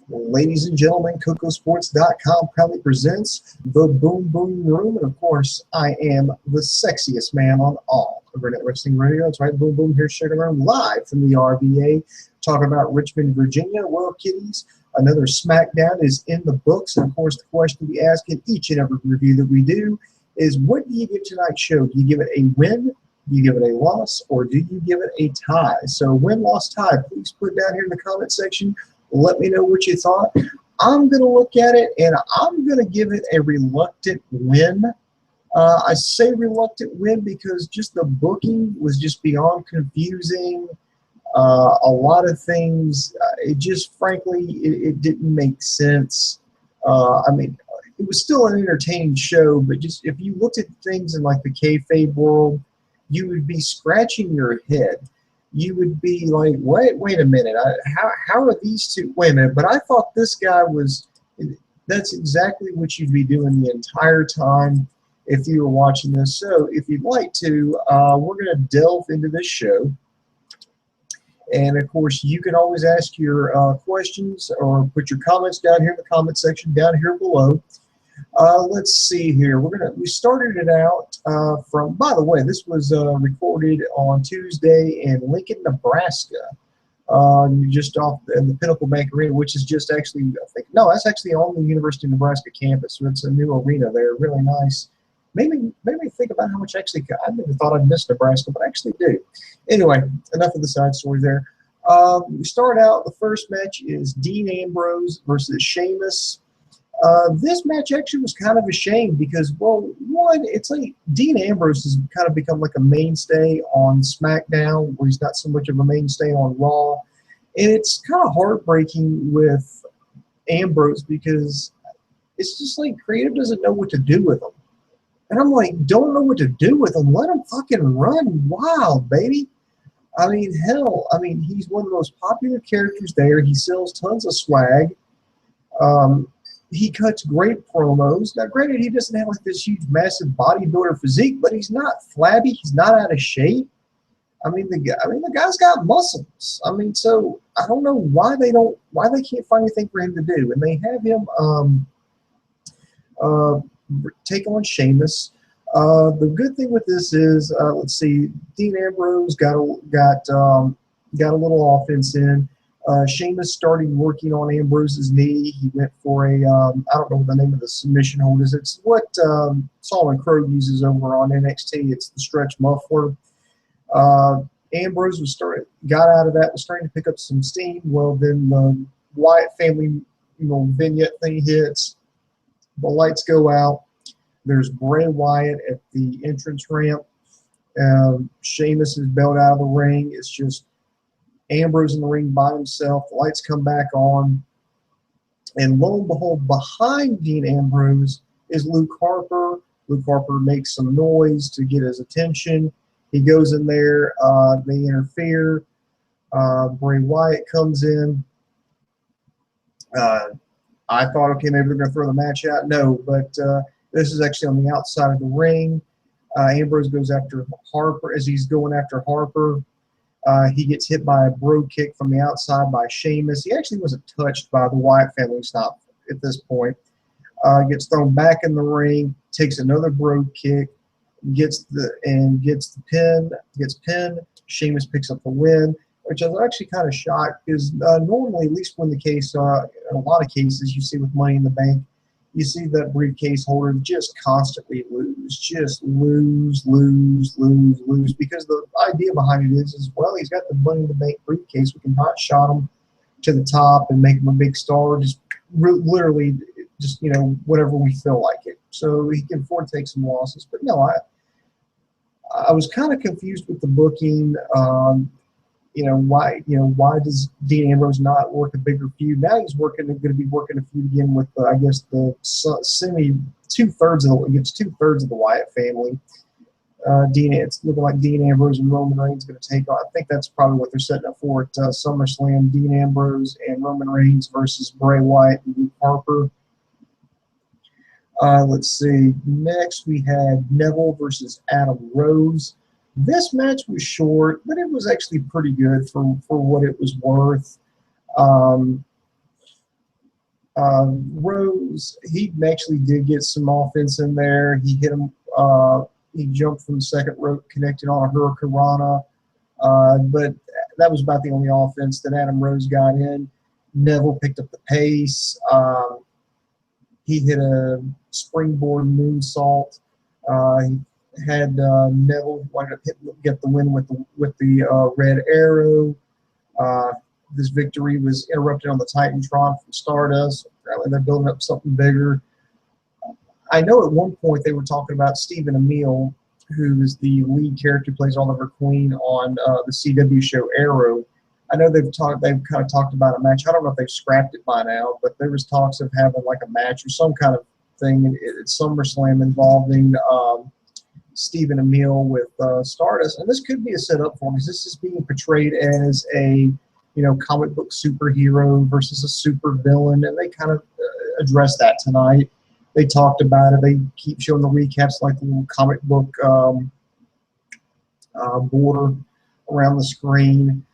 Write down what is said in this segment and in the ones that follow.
Ladies and gentlemen, KocoSports.com proudly presents the Boom Boom Room. And of course, I am the sexiest man on all of Internet Wrestling Radio. That's right, Boom Boom here, shaking around live from the RVA, talking about Richmond, Virginia. Well, kiddies, another Smackdown is in the books. And of course, the question we ask in each and every review that we do is, what do you give tonight's show? Do you give it a win? Do you give it a loss? Or do you give it a tie? So win, loss, tie, please put down here in the comment section. Let me know what you thought. I'm going to look at it, and I'm going to give it a reluctant win. I say reluctant win because just the booking was just beyond confusing. A lot of things, it just, frankly, it didn't make sense. I mean, it was still an entertaining show, but just if you looked at things in like the kayfabe world, you would be scratching your head. You would be like, wait a minute, how are these two? Wait a minute, but I thought this guy was, that's exactly what you'd be doing the entire time if you were watching this. So if you'd like to, we're going to delve into this show. And of course, you can always ask your questions or put your comments down here in the comment section down here below. Let's see here. We started it out from, by the way, this was recorded on Tuesday in Lincoln, Nebraska. Just off in the Pinnacle Bank Arena, which is just actually, I think, no, that's actually on the University of Nebraska campus. So it's a new arena there, really nice. Made me think about how much actually, I never thought I'd miss Nebraska, but I actually do. Anyway, enough of the side story there. We start out, the first match is Dean Ambrose versus Sheamus. This match actually was kind of a shame because, well, one, it's like Dean Ambrose has kind of become like a mainstay on SmackDown, where he's not so much of a mainstay on Raw. And it's kind of heartbreaking with Ambrose because it's just like creative doesn't know what to do with him. And I'm like, don't know what to do with him. Let him fucking run wild, baby. I mean, hell, I mean, he's one of the most popular characters there. He sells tons of swag. He cuts great promos. Now, granted, he doesn't have like this huge, massive bodybuilder physique, but he's not flabby. He's not out of shape. I mean, the guy's got muscles. I mean, so I don't know why they can't find anything for him to do. And they have him take on Sheamus. The good thing with this is, let's see, Dean Ambrose got a little offense in. Sheamus started working on Ambrose's knee. He went for a, I don't know what the name of the submission hold is. It's what Solomon Crow uses over on NXT. It's the stretch muffler. Ambrose got out of that, was starting to pick up some steam. Well, then the Wyatt family, vignette thing hits. The lights go out. There's Bray Wyatt at the entrance ramp. Sheamus is bailed out of the ring. It's just Ambrose in the ring by himself. The lights come back on. And lo and behold, behind Dean Ambrose is Luke Harper. Luke Harper makes some noise to get his attention. He goes in there. They interfere. Bray Wyatt comes in. I thought, okay, maybe they're going to throw the match out. No, but this is actually on the outside of the ring. Ambrose goes after Harper. As he's going after Harper, he gets hit by a bro kick from the outside by Sheamus. He actually wasn't touched by the Wyatt family stop at this point. Gets thrown back in the ring, takes another bro kick, gets pinned. Sheamus picks up the win, which I was actually kind of shocked because normally, at least when the case, in a lot of cases you see with Money in the Bank, you see that briefcase holder just constantly lose, just lose, because the idea behind it is, well, he's got the Money in the Bank briefcase. We can hot shot him to the top and make him a big star, just literally just, whatever we feel like it. So he can afford to take some losses. But no, I was kind of confused with the booking. Why does Dean Ambrose not work a bigger feud? Now he's going to be working a feud again with, I guess, the two-thirds of the Wyatt family. It's looking like Dean Ambrose and Roman Reigns going to take on. I think that's probably what they're setting up for at SummerSlam. Dean Ambrose and Roman Reigns versus Bray Wyatt and Luke Harper. Let's see. Next, we had Neville versus Adam Rose. This match was short, but it was actually pretty good for what it was worth. Rose, he actually did get some offense in there. He hit him. He jumped from the second rope, connected on a hurricanrana. But that was about the only offense that Adam Rose got in. Neville picked up the pace. He hit a springboard moonsault. He had Neville wanted to get the win with the red arrow. This victory was interrupted on the Titantron from Stardust. Apparently they're building up something bigger. I know at one point they were talking about Stephen Amell, who is the lead character, plays Oliver Queen on the CW show Arrow. I know they've kind of talked about a match. I don't know if they've scrapped it by now, but there was talks of having like a match or some kind of thing at SummerSlam involving Stephen Amell with Stardust. And this could be a setup for him, because this is being portrayed as a comic book superhero versus a super villain, and they kind of addressed that tonight. They talked about it. They keep showing the recaps like the little comic book border around the screen.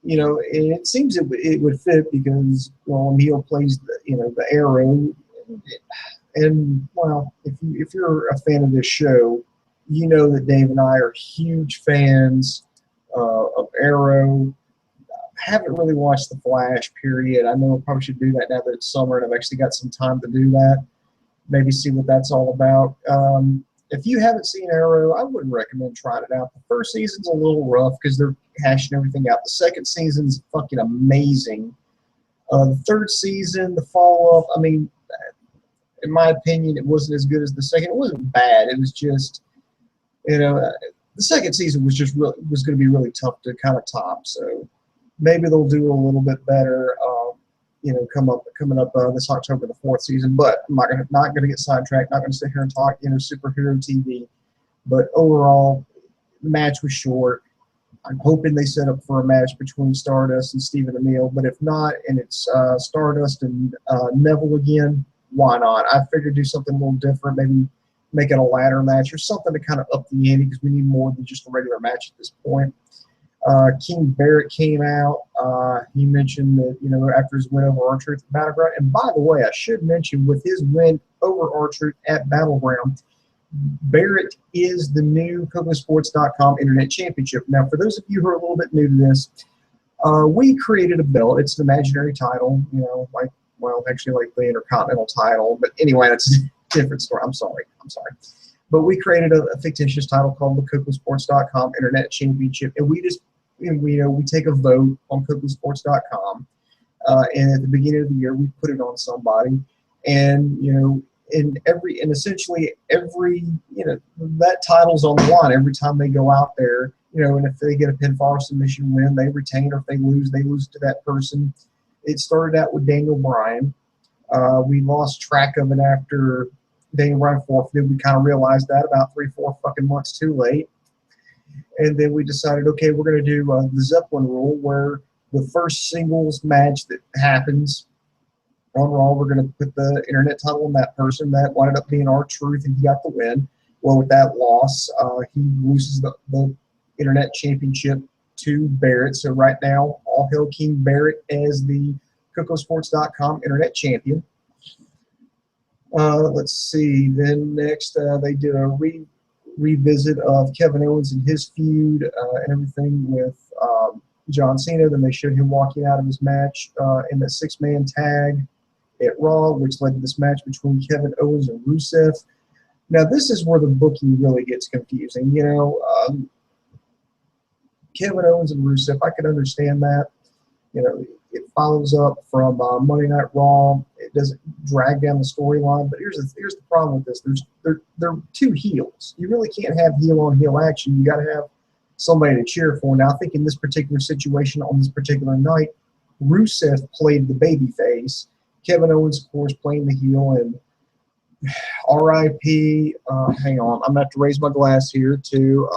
And it seems it would fit because Amell plays the Arrow, and well, if you're a fan of this show, you know that Dave and I are huge fans of Arrow. Haven't really watched The Flash, period. I know I probably should do that now that it's summer and I've actually got some time to do that. Maybe see what that's all about. If you haven't seen Arrow, I wouldn't recommend trying it out. The first season's a little rough because they're hashing everything out. The second season's fucking amazing. The third season, the follow-up, I mean, in my opinion, it wasn't as good as the second. It wasn't bad. It was just, the second season was going to be really tough to kind of top. So maybe they'll do a little bit better, coming up this October, the fourth season. But I'm not gonna get sidetracked. Not gonna sit here and talk, superhero TV. But overall, the match was short. I'm hoping they set up for a match between Stardust and Stephen Amell. But if not, and it's Stardust and Neville again, why not? I figured do something a little different. Maybe make it a ladder match or something to kind of up the ante, because we need more than just a regular match at this point. King Barrett came out. He mentioned that, after his win over R-Truth at Battleground. And by the way, I should mention, with his win over R-Truth at Battleground, Barrett is the new KocoSports.com Internet Championship. Now, for those of you who are a little bit new to this, we created a belt. It's an imaginary title, like the Intercontinental title. But anyway, that's a different story. I'm sorry. But we created a fictitious title called the KocoSports.com Internet Championship, and we take a vote on KocoSports.com, and at the beginning of the year we put it on somebody, and essentially every that title's on the line every time they go out there, and if they get a pinfall or submission win, they retain, or if they lose to that person. It started out with Daniel Bryan. We lost track of it after Daniel Bryan forfeited. We kind of realized that about 3-4 fucking months too late. And then we decided, okay, we're going to do the Zeppelin rule, where the first singles match that happens on Raw, we're going to put the internet title on that person. That wound up being R-Truth, and he got the win. Well, with that loss, he loses the internet championship to Barrett. So right now, all hail King Barrett as the KocoSports.com Internet Champion. Let's see. Then next, they did a revisit of Kevin Owens and his feud and everything with John Cena. Then they showed him walking out of his match in the 6-man tag at Raw, which led to this match between Kevin Owens and Rusev. Now, this is where the booking really gets confusing. Kevin Owens and Rusev, I could understand that. It follows up from Monday Night Raw. It doesn't drag down the storyline. But here's the problem with this. They're two heels. You really can't have heel-on-heel action. You got to have somebody to cheer for. Now, I think in this particular situation, on this particular night, Rusev played the babyface. Kevin Owens, of course, playing the heel. And R.I.P. Hang on. I'm going to have to raise my glass here to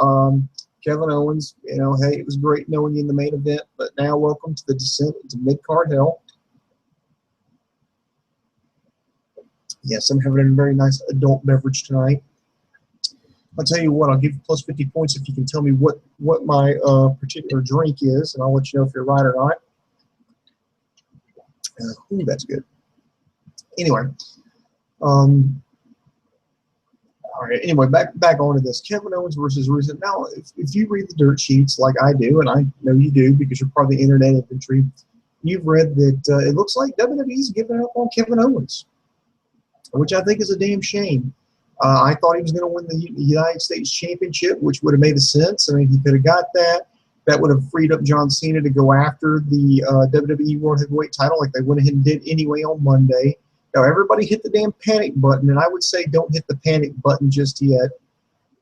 Kevin Owens. Hey, it was great knowing you in the main event, but now welcome to the descent into mid-card hell. Yes, I'm having a very nice adult beverage tonight. I'll tell you what, I'll give you plus 50 points if you can tell me what my particular drink is, and I'll let you know if you're right or not. Ooh, that's good. Anyway, all right. Anyway, back onto this. Kevin Owens versus Rusev. Now, if you read the dirt sheets like I do, and I know you do because you're part of the internet infantry, you've read that it looks like WWE's giving up on Kevin Owens, which I think is a damn shame. I thought he was going to win the United States Championship, which would have made sense. I mean, he could have got that. That would have freed up John Cena to go after the WWE World Heavyweight title like they went ahead and did anyway on Monday. Now, everybody hit the damn panic button, and I would say don't hit the panic button just yet.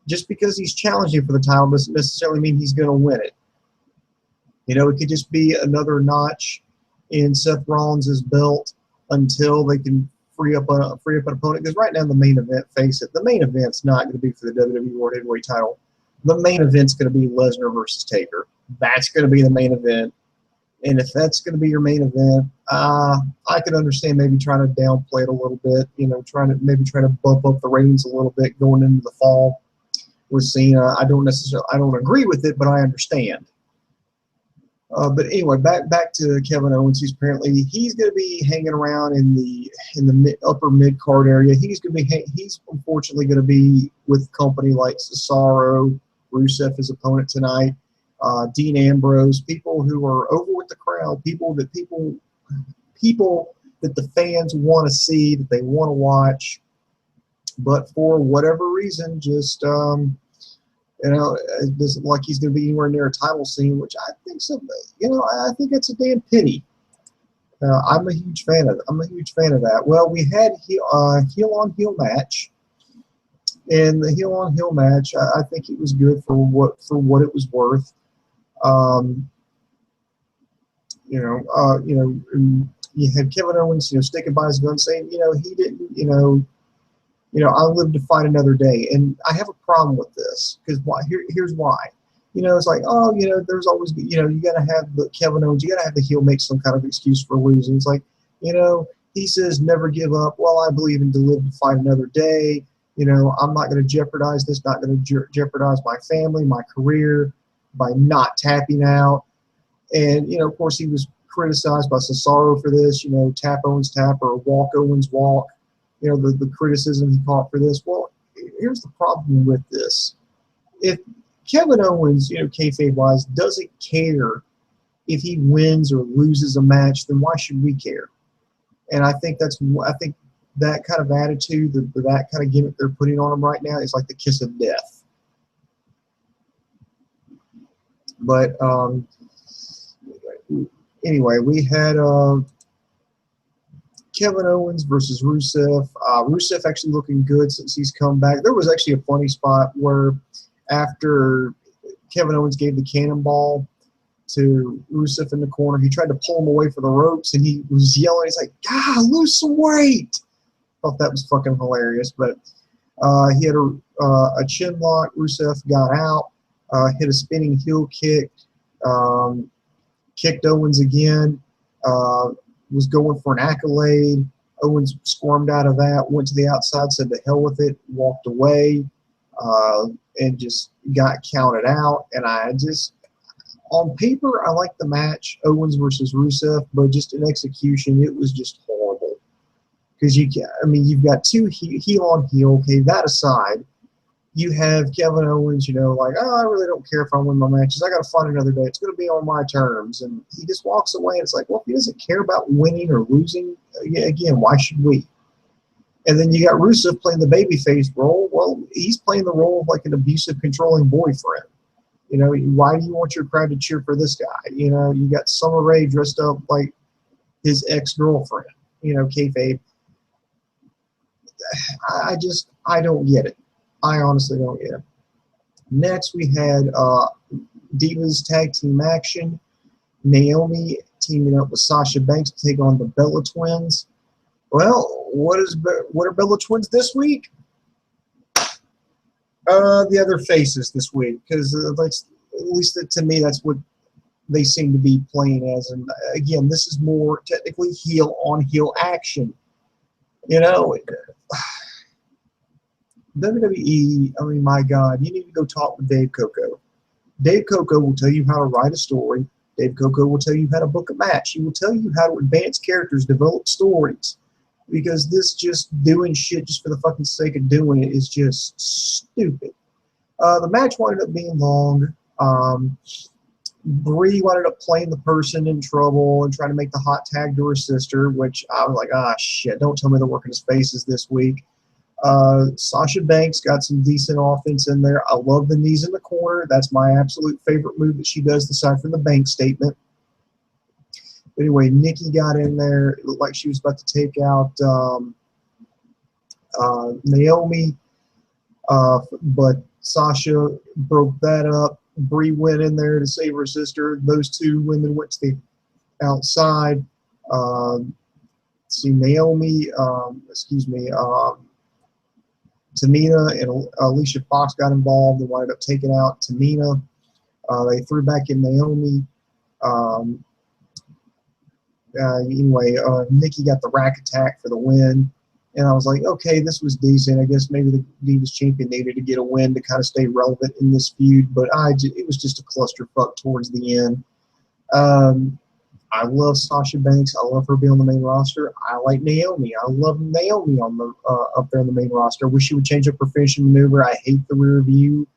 Just because he's challenging for the title doesn't necessarily mean he's going to win it. You know, it could just be another notch in Seth Rollins' belt until they can free up an opponent. Because right now, the main event, face it, the main event's not going to be for the WWE World Heavyweight title. The main event's going to be Lesnar versus Taker. That's going to be the main event. And if that's going to be your main event, I could understand maybe trying to downplay it a little bit. You know, trying to bump up the ratings a little bit going into the fall with Cena. I don't agree with it, but I understand. But anyway, back to Kevin Owens. He's going to be hanging around in the upper mid card area. He's unfortunately going to be with company like Cesaro, Rusev, his opponent tonight, Dean Ambrose, people who are over with the crowd, people that the fans want to see, that they want to watch, but for whatever reason, just it doesn't look like he's going to be anywhere near a title scene, which I think so. I think that's a damn pity. I'm a huge fan of that. Well, we had heel on heel match, and the heel on heel match, I think it was good for what it was worth. You had Kevin Owens, sticking by his gun, saying, he didn't, I'll live to fight another day. And I have a problem with this because here's why. It's like, there's always, you got to have the Kevin Owens, you got to have the heel make some kind of excuse for losing. It's like, he says never give up. Well, I believe in to live to fight another day. I'm not going to jeopardize this, not going to jeopardize my family, my career by not tapping out. And, of course, he was criticized by Cesaro for this, tap Owens tap or walk Owens walk. The criticism he caught for this. Well, here's the problem with this. If Kevin Owens, kayfabe-wise, doesn't care if he wins or loses a match, then why should we care? And I think that kind of attitude, that kind of gimmick they're putting on him right now is like the kiss of death. But anyway, we had Kevin Owens versus Rusev. Rusev actually looking good since he's come back. There was actually a funny spot where after Kevin Owens gave the cannonball to Rusev in the corner, he tried to pull him away from the ropes, and he was yelling. He's like, "God, lose some weight!" Thought that was fucking hilarious. But he had a chin lock. Rusev got out, hit a spinning heel kick, kicked Owens again. Was going for an accolade. Owens squirmed out of that, went to the outside, said to hell with it, walked away, and just got counted out. And on paper, I like the match, Owens versus Rusev, but just in execution, it was just horrible. Because you've got two heel on heel. Okay, that aside, you have Kevin Owens, like, I really don't care if I win my matches. I got to fight another day. It's going to be on my terms. And he just walks away. And it's like, well, if he doesn't care about winning or losing, again, why should we? And then you got Rusev playing the babyface role. Well, he's playing the role of like an abusive, controlling boyfriend. Why do you want your crowd to cheer for this guy? You got Summer Rae dressed up like his ex-girlfriend, kayfabe. I don't get it. I honestly don't get it. Next, we had Divas Tag Team Action. Naomi teaming up with Sasha Banks to take on the Bella Twins. Well, what are Bella Twins this week? The other faces this week, because at least to me, that's what they seem to be playing as. And again, this is more technically heel on heel action. WWE, I mean, my God, you need to go talk with Dave Coco. Dave Coco will tell you how to write a story. Dave Coco will tell you how to book a match. He will tell you how to advance characters, develop stories. because this just doing shit just for the fucking sake of doing it is just stupid. The match wound up being long. Brie wound up playing the person in trouble and trying to make the hot tag to her sister, which I was like, ah, shit, don't tell me they're working his faces this week. Sasha Banks got some decent offense in there. I love the knees in the corner. That's my absolute favorite move that she does, aside from the bank statement. But anyway, Nikki got in there. It looked like she was about to take out Naomi, but Sasha broke that up. Brie went in there to save her sister. Those two women went to the outside. See, Naomi, Tamina and Alicia Fox got involved and wound up taking out Tamina. They threw back in Naomi. Anyway, Nikki got the rack attack for the win. And I was like, okay, this was decent. I guess maybe the Divas champion needed to get a win to kind of stay relevant in this feud. But it was just a clusterfuck towards the end. I love Sasha Banks. I love her being on the main roster. I like Naomi. I love Naomi on the up there on the main roster. I wish she would change up her finishing maneuver. I hate the rear view.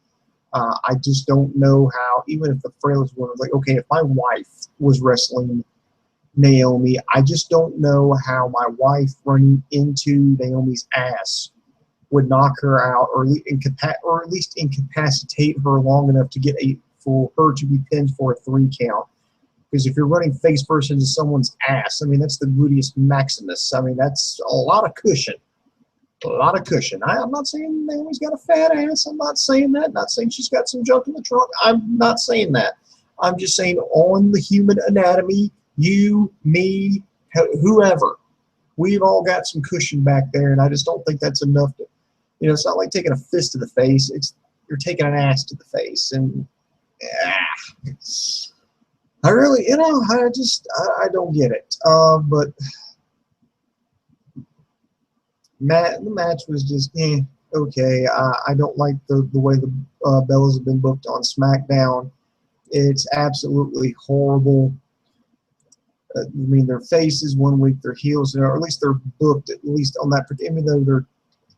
I just don't know how, even if the frailest one was like, okay, if my wife was wrestling Naomi, I just don't know how my wife running into Naomi's ass would knock her out, or at least incapacitate her long enough to get for her to be pinned for a 3 count. Because if you're running face first into someone's ass, I mean, that's the gluteus maximus. I mean, that's a lot of cushion. A lot of cushion. I'm not saying Naomi's got a fat ass. I'm not saying that. Not saying she's got some junk in the trunk. I'm not saying that. I'm just saying on the human anatomy, you, me, whoever, we've all got some cushion back there, and I just don't think that's enough to, it's not like taking a fist to the face. You're taking an ass to the face, and I really, I don't get it. But the match was just, okay. I don't like the way the Bellas have been booked on SmackDown. It's absolutely horrible. I mean, their faces 1 week, their heels, or at least they're booked, at least on that, even though they're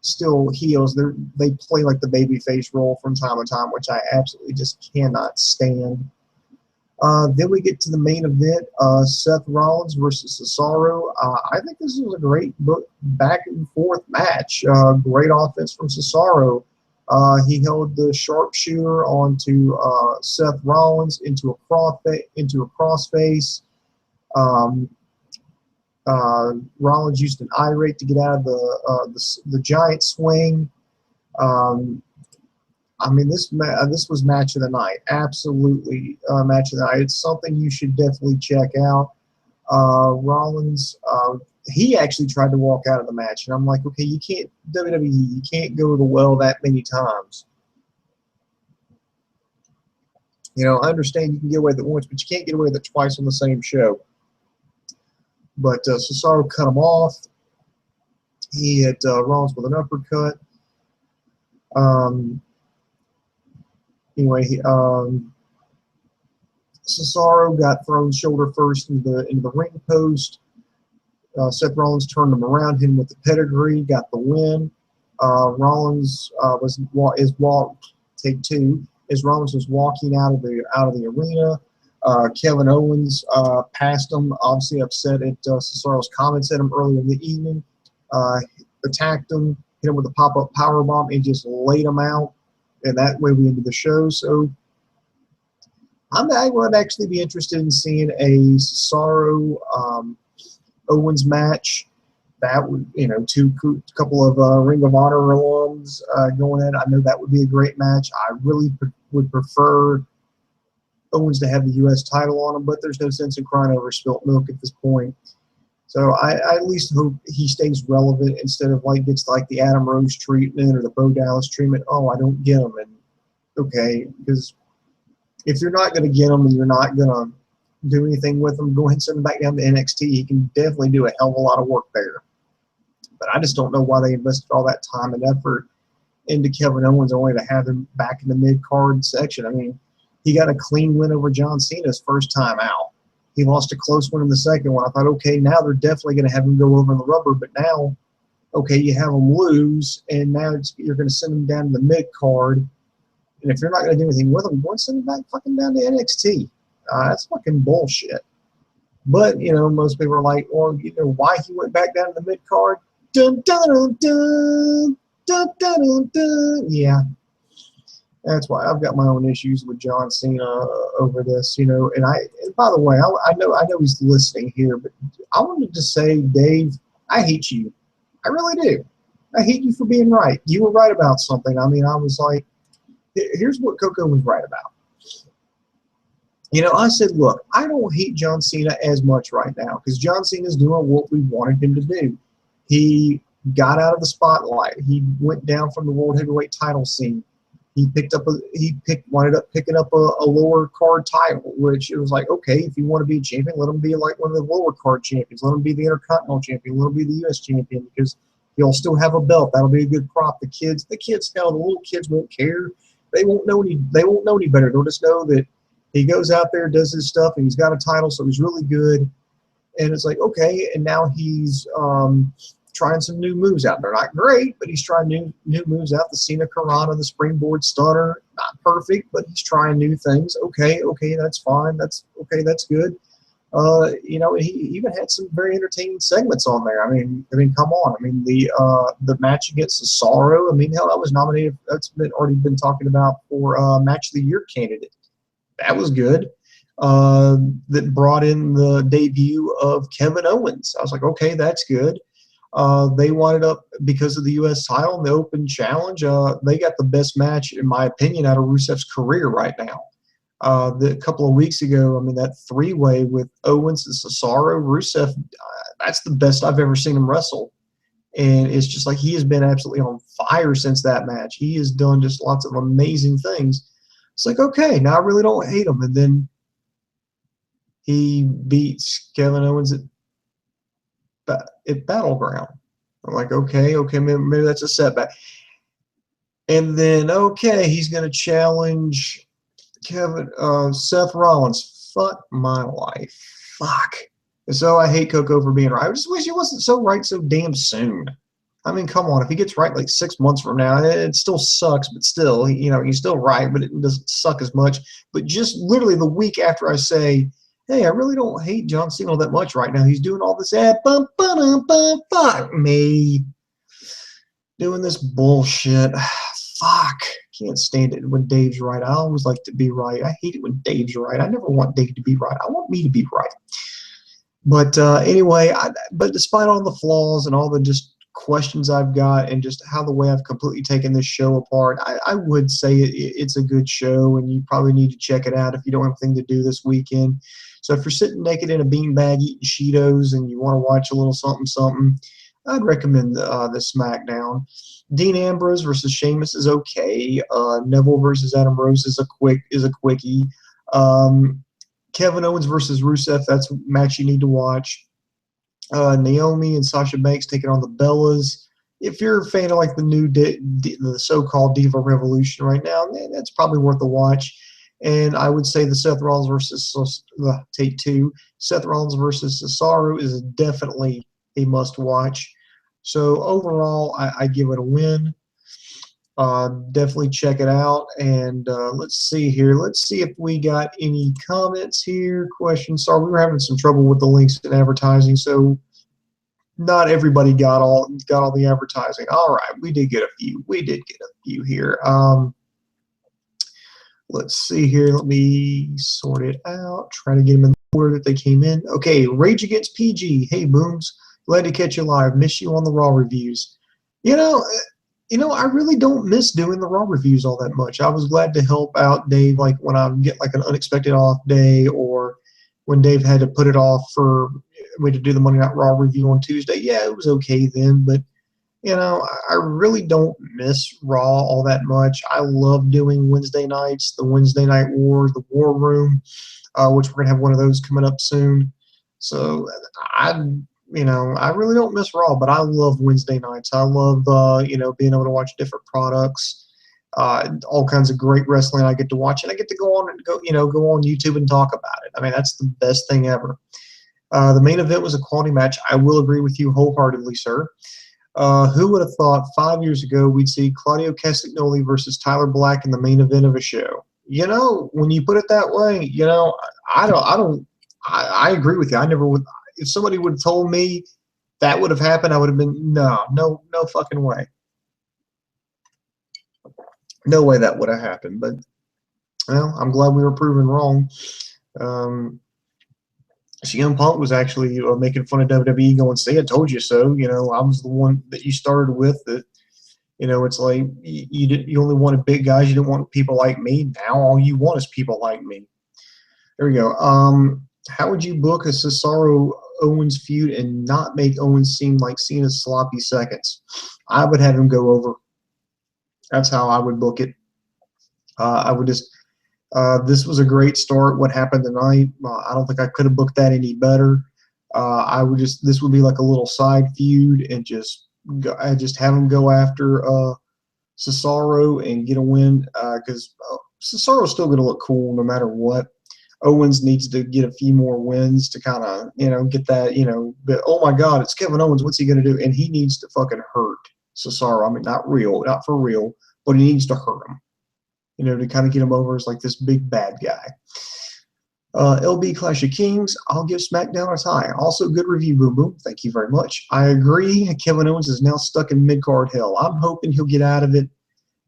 still heels, they play like the babyface role from time to time, which I absolutely just cannot stand. Then we get to the main event, Seth Rollins versus Cesaro. I think this was a great back and forth match. Great offense from Cesaro. He held the sharpshooter onto Seth Rollins into a crossface. Rollins used an irate to get out of the giant swing. I mean, this was match of the night. Absolutely match of the night. It's something you should definitely check out. Rollins, he actually tried to walk out of the match, and I'm like, okay, you can't, WWE, you can't go to the well that many times. I understand you can get away with it once, but you can't get away with it twice on the same show. But Cesaro cut him off. He hit Rollins with an uppercut. Anyway, Cesaro got thrown shoulder first into the ring post. Seth Rollins turned him around, hit him with the pedigree, got the win. Rollins take 2. As Rollins was walking out of the arena, Kevin Owens passed him, obviously upset at Cesaro's comments at him earlier in the evening. Attacked him, hit him with a pop-up powerbomb, and just laid him out. And that way we ended the show. So I would actually be interested in seeing a Cesaro Owens match. That would, couple of Ring of Honor alums going in. I know that would be a great match. I really would prefer Owens to have the U.S. title on him, but there's no sense in crying over spilt milk at this point. So I at least hope he stays relevant instead of gets the Adam Rose treatment or the Bo Dallas treatment. Oh, I don't get him. And okay, because if you're not going to get him and you're not going to do anything with him, go ahead and send him back down to NXT. He can definitely do a hell of a lot of work there. But I just don't know why they invested all that time and effort into Kevin Owens only to have him back in the mid-card section. I mean, he got a clean win over John Cena's first time out. He lost a close one in the second one. I thought, okay, now they're definitely going to have him go over in the rubber, but now, okay, you have him lose, and now you're going to send him down to the mid-card, and if you're not going to do anything with him, go and send him back fucking down to NXT. That's fucking bullshit. But, you know, most people are like, well, you know, why he went back down to the mid-card? Dun, dun, dun, dun, dun, dun, dun, dun. Yeah. That's why I've got my own issues with John Cena over this, you know. And by the way, I know he's listening here, but I wanted to say, Dave, I hate you. I really do. I hate you for being right. You were right about something. I mean, I was like, here's what Coco was right about. You know, I said, look, I don't hate John Cena as much right now because John Cena's doing what we wanted him to do. He got out of the spotlight. He went down from the World Heavyweight title scene. He wound up picking up a lower card title, which it was like, okay, if you want to be a champion, let him be like one of the lower card champions. Let him be the Intercontinental champion. Let him be the U.S. champion because he'll still have a belt. That'll be a good prop. The kids, hell, the little kids won't care. They won't know any better. They'll just know that he goes out there, does his stuff, and he's got a title, so he's really good. And it's like, okay, and now he's trying some new moves out. They're not great, but he's trying new moves out. The Cena Karana, the springboard stunner, not perfect, but he's trying new things. Okay, that's fine. That's good. You know, he even had some very entertaining segments on there. I mean, come on. I mean, the match against Cesaro. I mean, hell, that was nominated. That's already been talking about for match of the year candidate. That was good. That brought in the debut of Kevin Owens. I was like, okay, that's good. They wanted up because of the U.S. title and the Open Challenge. They got the best match, in my opinion, out of Rusev's career right now. A couple of weeks ago, I mean, that three-way with Owens and Cesaro, Rusev, that's the best I've ever seen him wrestle. And it's just like he has been absolutely on fire since that match. He has done just lots of amazing things. It's like, okay, now I really don't hate him. And then he beats Kevin Owens at Battleground. I'm like, okay, maybe that's a setback. And then, okay, he's going to challenge Seth Rollins. Fuck my life. Fuck. And so I hate Coco for being right. I just wish he wasn't so right so damn soon. I mean, come on. If he gets right like 6 months from now, it still sucks, but still, you know, he's still right, but it doesn't suck as much. But just literally the week after I say, hey, I really don't hate John Cena that much right now. He's doing all this fuck me. Doing this bullshit. Fuck. Can't stand it when Dave's right. I always like to be right. I hate it when Dave's right. I never want Dave to be right. I want me to be right. But anyway, but despite all the flaws and all the just questions I've got and just how the way I've completely taken this show apart, I would say it's a good show, and you probably need to check it out if you don't have anything to do this weekend. So if you're sitting naked in a beanbag eating Cheetos and you want to watch a little something, I'd recommend the Smackdown. Dean Ambrose versus Sheamus is okay. Neville versus Ambrose is a quickie. Kevin Owens versus Rusev, that's a match you need to watch. Naomi and Sasha Banks taking on the Bellas. If you're a fan of like the new the so-called Diva Revolution right now, that's probably worth a watch. And I would say the Seth Rollins versus take two. Seth Rollins versus Cesaro is definitely a must-watch. So overall, I give it a win. Definitely check it out. And let's see here. Let's see if we got any comments here, questions. Sorry, we were having some trouble with the links and advertising, so not everybody got all the advertising. All right, we did get a few. We did get a few here. Let's see here. Let me sort it out. Try to get them in the order that they came in. Okay, Rage Against PG. Hey, Booms. Glad to catch you live. Miss you on the Raw reviews. You know, I really don't miss doing the Raw reviews all that much. I was glad to help out Dave, like when I get like an unexpected off day, or when Dave had to put it off for me to do the Monday Night Raw review on Tuesday. Yeah, it was okay then, but you know, I really don't miss Raw all that much. I love doing Wednesday nights, the Wednesday Night War, the War Room, which we're gonna have one of those coming up soon. So I really don't miss Raw, but I love Wednesday nights. I love, being able to watch different products. all kinds of great wrestling I get to watch, and I get to go on YouTube and talk about it. I mean, that's the best thing ever. The main event was a quality match. I will agree with you wholeheartedly, sir. Who would have thought 5 years ago we'd see Claudio Castagnoli versus Tyler Black in the main event of a show? You know, when you put it that way, you know, I agree with you. I never would. If somebody would have told me that would have happened, I would have been no fucking way. No way that would have happened. But well, I'm glad we were proven wrong. CM Punk was actually making fun of WWE, going, "Say I told you so." You know, I was the one that you started with. That, you know, it's like you only wanted big guys. You didn't want people like me. Now all you want is people like me. There we go. How would you book a Cesaro Owens feud and not make Owens seem like Cena's sloppy seconds? I would have him go over. That's how I would book it. I would just. This was a great start. What happened tonight? I don't think I could have booked that any better. This would be like a little side feud, and just have him go after Cesaro and get a win, because Cesaro's still going to look cool no matter what. Owens needs to get a few more wins to kind of, you know, get that, you know, but, oh my God, it's Kevin Owens. What's he going to do? And he needs to fucking hurt Cesaro. I mean, not for real, but he needs to hurt him, you know, to kind of get him over as like this big bad guy. LB Clash of Kings, I'll give SmackDown a tie. Also, good review, Boom Boom. Thank you very much. I agree. Kevin Owens is now stuck in mid-card hell. I'm hoping he'll get out of it.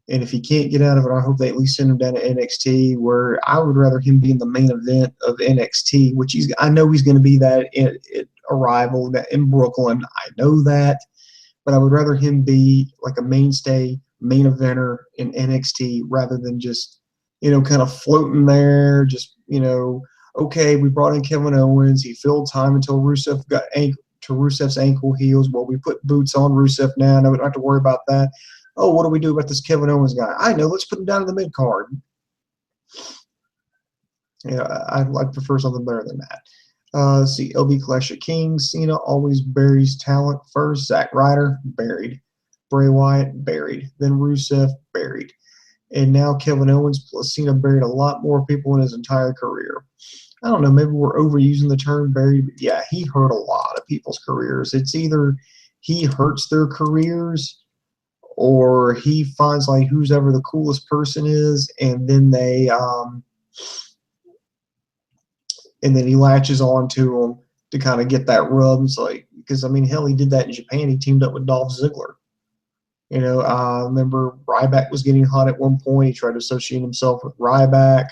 And if he can't get out of it, I hope they at least send him down to NXT, where I would rather him be in the main event of NXT, which I know he's going to be that at Arrival in Brooklyn. I know that. But I would rather him be like a mainstay main eventer in NXT rather than just, you know, kind of floating there. Just, you know, okay, we brought in Kevin Owens. He filled time until Rusev got to Rusev's ankle heals. Well, we put boots on Rusev now. No, we don't have to worry about that. Oh, what do we do about this Kevin Owens guy? I know. Let's put him down in the mid-card. Yeah, I'd prefer something better than that. See, LB Clash of Kings. Cena always buries talent first. Zack Ryder, buried. Bray Wyatt, buried. Then Rusev, buried. And now Kevin Owens plus Cena buried a lot more people in his entire career. I don't know. Maybe we're overusing the term buried. But yeah, he hurt a lot of people's careers. It's either he hurts their careers, or he finds like who's ever the coolest person is, and then he latches on to them to kind of get that rub. It's like, because I mean, hell, he did that in Japan. He teamed up with Dolph Ziggler. You know, I remember Ryback was getting hot at one point. He tried to associate himself with Ryback.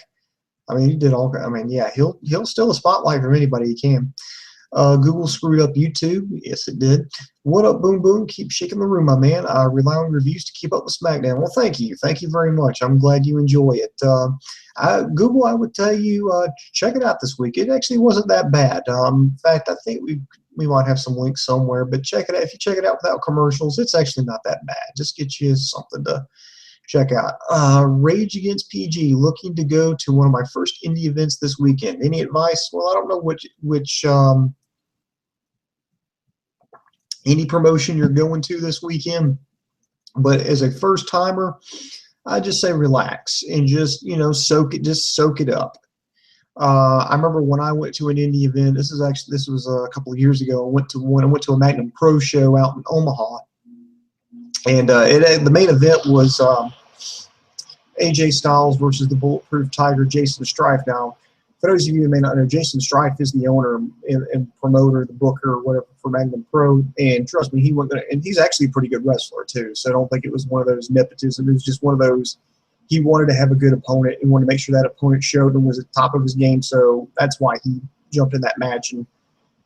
I mean, he did all. I mean, yeah, he'll steal a spotlight from anybody he can. Google screwed up YouTube. Yes, it did. What up, Boom Boom? Keep shaking the room, my man. I rely on reviews to keep up with SmackDown. Well, thank you. Thank you very much. I'm glad you enjoy it. Google, I would tell you, check it out this week. It actually wasn't that bad. In fact, I think we might have some links somewhere, but check it out. If you check it out without commercials, it's actually not that bad. Just get you something to check out. Rage Against PG, looking to go to one of my first indie events this weekend. Any advice? Well, I don't know which any promotion you're going to this weekend, but as a first timer, I just say relax and just, you know, soak it up. I remember when I went to an indie event. This was a couple of years ago. I went to a Magnum Pro show out in Omaha, and the main event was AJ Styles versus the Bulletproof Tiger, Jason Strife. Now, for those of you who may not know, Jason Strife is the owner and promoter, the booker, or whatever for Magnum Pro. And trust me, and he's actually a pretty good wrestler too. So I don't think it was one of those nepotism. It was just one of those. He wanted to have a good opponent and wanted to make sure that opponent showed and was at the top of his game. So that's why he jumped in that match. And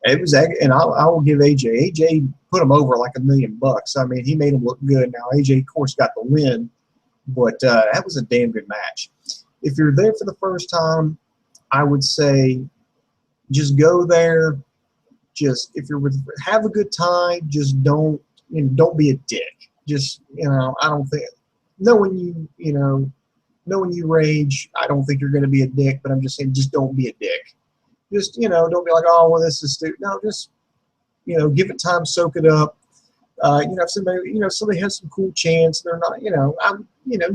it was. And I will give AJ. AJ put him over like $1 million. I mean, he made him look good. Now AJ, of course, got the win, but that was a damn good match. If you're there for the first time, I would say just go there. Just have a good time. Just don't be a dick. Just, I don't think knowing you rage, I don't think you're going to be a dick, but I'm just saying just don't be a dick. Just, don't be like, oh, well, this is stupid. No, just, give it time, soak it up. if somebody has some cool chants, they're not,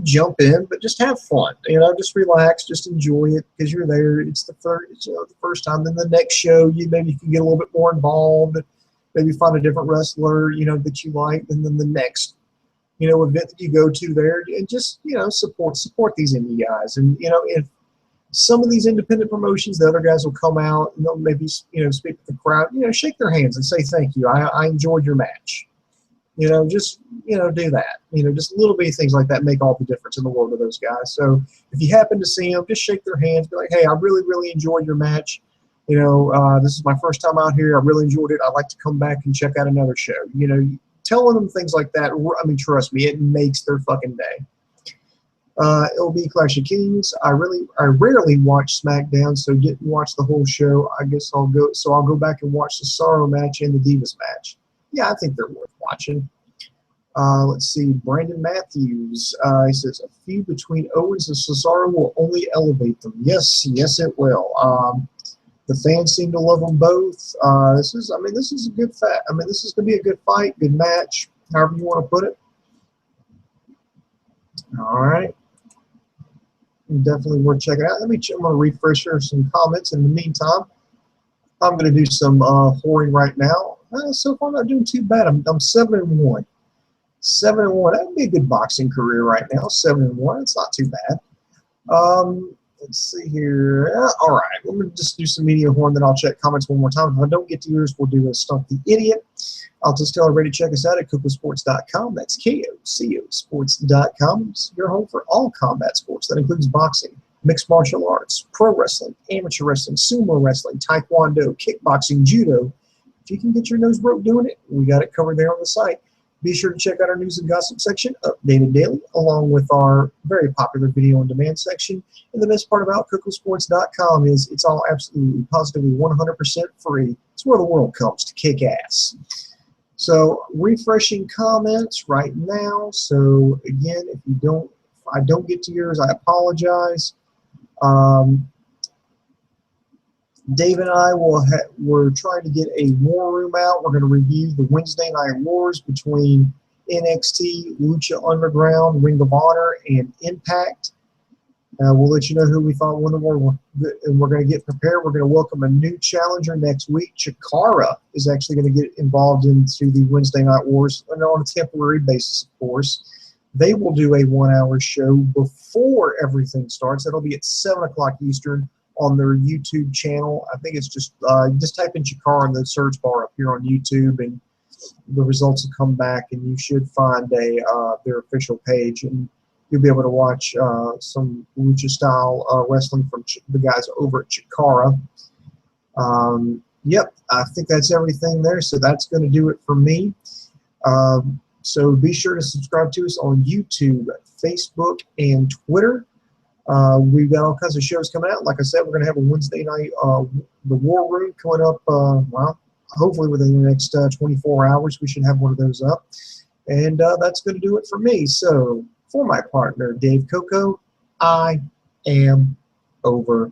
jump in, but just have fun. Just relax, just enjoy it because you're there. It's the first time. Then the next show, maybe you can get a little bit more involved. Maybe find a different wrestler, that you like, and then the next, event that you go to there, and just, support these indie guys. And if some of these independent promotions, the other guys will come out and they'll maybe, speak to the crowd, shake their hands and say thank you. I enjoyed your match. Just, do that. Just little bitty things like that make all the difference in the world of those guys. So if you happen to see them, just shake their hands, be like, hey, I really, really enjoyed your match. This is my first time out here. I really enjoyed it. I'd like to come back and check out another show. Telling them things like that, I mean, trust me, it makes their fucking day. It'll be Clash of Kings. I rarely watch SmackDown, so didn't watch the whole show. I guess I'll go back and watch the Cesaro match and the Divas match. Yeah, I think they're worth watching. Let's see, Brandon Matthews. He says a feud between Owens and Cesaro will only elevate them. Yes, it will. The fans seem to love them both. This is a good fight. This is going to be a good fight, good match, however you want to put it. All right. Definitely worth checking out. I'm going to refresh here some comments. In the meantime, I'm going to do some whoring right now. So far, I'm not doing too bad. I'm 7-1. 7-1. That would be a good boxing career right now. 7-1. It's not too bad. Let's see here. All right. I'm going to just do some media horn, then I'll check comments one more time. If I don't get to yours, we'll do a Stump the Idiot. I'll just tell everybody to check us out at KocoSports.com. That's KocoSports.com. It's your home for all combat sports. That includes boxing, mixed martial arts, pro wrestling, amateur wrestling, sumo wrestling, taekwondo, kickboxing, judo. If you can get your nose broke doing it, we got it covered there on the site. Be sure to check out our news and gossip section, updated daily, along with our very popular video on demand section. And the best part about KocoSports.com is it's all absolutely, positively 100% free. It's where the world comes to kick ass. So refreshing comments right now. So again, if I don't get to yours, I apologize. Dave and I we're trying to get a war room out. We're going to review the Wednesday Night Wars between NXT, Lucha Underground, Ring of Honor, and Impact. We'll let you know who we thought won the war, and we're going to get prepared. We're going to welcome a new challenger next week. Chikara is actually going to get involved into the Wednesday Night Wars on a temporary basis, of course. They will do a 1-hour show before everything starts. That'll be at 7 o'clock Eastern on their YouTube channel. I think it's just type in Chikara in the search bar up here on YouTube, and the results will come back, and you should find their official page, and you'll be able to watch some lucha-style wrestling from the guys over at Chikara. Yep, I think that's everything there, so that's going to do it for me. So be sure to subscribe to us on YouTube, Facebook, and Twitter. We've got all kinds of shows coming out. Like I said, we're going to have a Wednesday night, the War Room coming up, well, hopefully within the next 24 hours, we should have one of those up. And that's going to do it for me. So for my partner, Dave Coco, I am over.